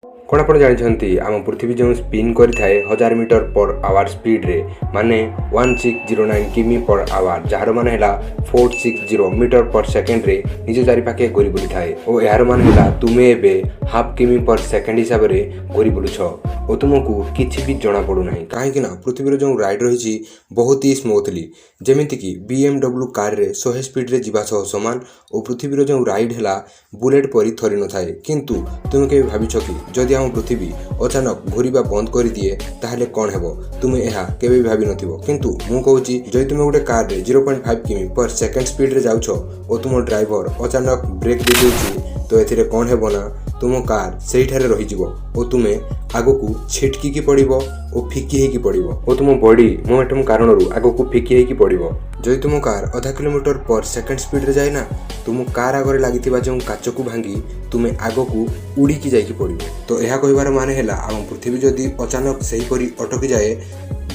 कौन आप जानते आम पृथ्वी जो स्पिन करें 1000 मीटर पर आवर स्पीड रे माने 1609 किमी पर आवर जार मान है 460 मीटर पर सेकेंड रे निज चारिपाखे घूरी बुली थाए और यार मान है तुम्हें एवं हाफ किमी पर सेकेंड हिसाब से घूरी बुलुछ और तुमको किसी भी जना पड़ूना कहीं पृथ्वी जो राइड रही बहुत ही स्मूथली जमीक BMW कार रे 100 स्पीड रे जीवा सह सामान और पृथ्वी जो राइड है बुलेट परी थरी न थाए किंतु तुम के भाविछ कि जदि आम पृथ्वी अचानक घूरवा बंद कर दिए ताहले कौन हेबो तुम्हें यह केबे भाभी नथिबो किंतु मु कहूची जदि तुम गोटे कार रे 0.5 किमी पर सेकेंड स्पीड रे जाउछो और तुम ड्राइवर अचानक ब्रेक दे देउची तो एथिरे कौन हेबो ना तुम कार से रही जीवो और तुम्हें आगकू छिटकी की पड़िबो और फिकी होगी पड़िबो और तुम बॉडी मोमेंटम कारण आगकू फिकी होगी पड़िबो जदि तुम कार आधा किलोमीटर पर सेकेंड स्पीड रे जाए ना तुम कार आगे लगी जो काच को भांगी तुम्हें आगकू उड़ीकी जाइकी पड़िबो तो यह कहबार माने हैला आम पृथ्वी जदि अचानक सेहीपरि अटकी जाए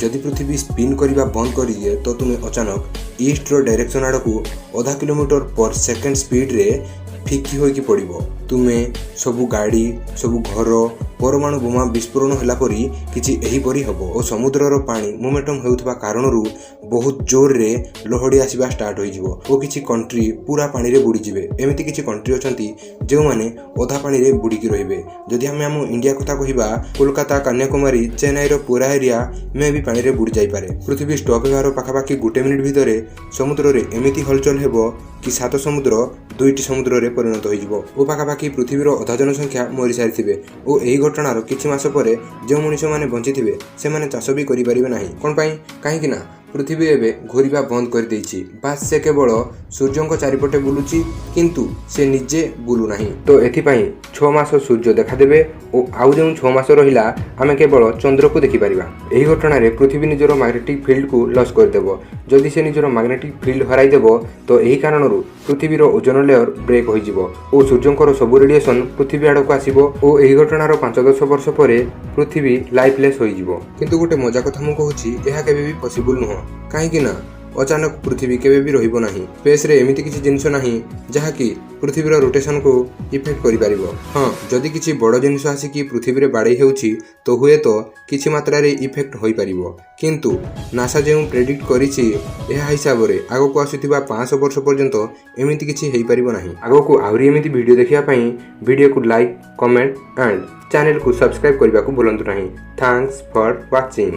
जदि पृथ्वी स्पिन करने बंद कर दिए तो तुम्हें अचानक ईस्ट रो डायरेक्शन आड़ को आधा किलोमीटर पर सेकेंड स्पीड रे फिकी होइकी पड़िबो तुम्हें सबु गाड़ी सबु घर परमाणु बोमा विस्फोरण होला परी किछि एही परी हबो और समुद्रर पानी मोमेंटम हेउथबा कारणरू बहुत जोर रे लहड़ी आसीबा स्टार्ट होई जिवो और किछि कंट्री पूरा पानी रे बुड़ी जिवे एमिति किछि कंट्री अछंती जे माने ओधा पानी रे बुड़ी की रहिबे जदि हम इंडिया कथा कहिबा कोलकाता कन्याकुमारी चेन्नई रो पूरा एरिया में भी पानी रे बुड़ी जाई पारे पृथ्वी स्टॉप हेबार पाखापाखि गोटे मिनिट भितरे समुद्र रे एमिति हलचल हेबो कि 7 समुद्र 2टी समुद्र रे परिणत होई जिवो ओ पाखापाखि पृथ्वीर अधा जनसंख्या मरी सारिथिबे और एही घटनार किछि मास परे जो मनुष्य माने बंचिथिबे से माने चाष भी करि परिबे नाही कोन पई काहेकि ना पृथ्वी एवं घूरवा बंद कर देछि बास से केवल सूर्य चारिपटे बुलुची किंतु से निजे बुलू नाही तो एथिपाई 6 मास सूर्य देखादेवे और आउ जो 6 मास रहिला आमे केवल चंद्र को देखि परिबा एही घटना रे पृथ्वी निजर मैग्नेटिक फील्ड को लॉस कर देबो जदि से निजर मैग्नेटिक फील्ड हराई देबो तो एही कारणरू पृथ्वीर ओजोन लेयर ब्रेक होई जिवो और सूर्यंकर सब रेडिएशन पृथ्वी आड़ को आसीबो और एही घटनार 5-10 वर्ष परे पृथ्वी लाइफलेस होई जिवो किंतु गोटे मजा कथा मु कहूची एहा केबे भी पॉसिबल नुह कहीं ना अचानक पृथ्वी केबे भी रहिबो नाही स्पेस रे एमिति किछि जिंस नाही जहा कि पृथ्वीर रोटेशन को इफेक्ट करि पारिबो हां जदि किछि बड़ जिंस आसी कि पृथ्वी रे बाडै हेउची तो हुए तो किछि मात्रा रे इफेक्ट होई पारिबो किंतु नासा जे प्रेडिक्ट करिछि एहा हिसाब रे आगो को आसीथिबा 500 वर्ष पर्यंत एमिति किछि हेई पारिबो नाही आगो को आउरी एमिति वीडियो देखिया पई वीडियो को लाइक कमेंट एंड चैनल को सब्सक्राइब करबा को भूलंतु नाही थैंक्स फॉर वाचिंग।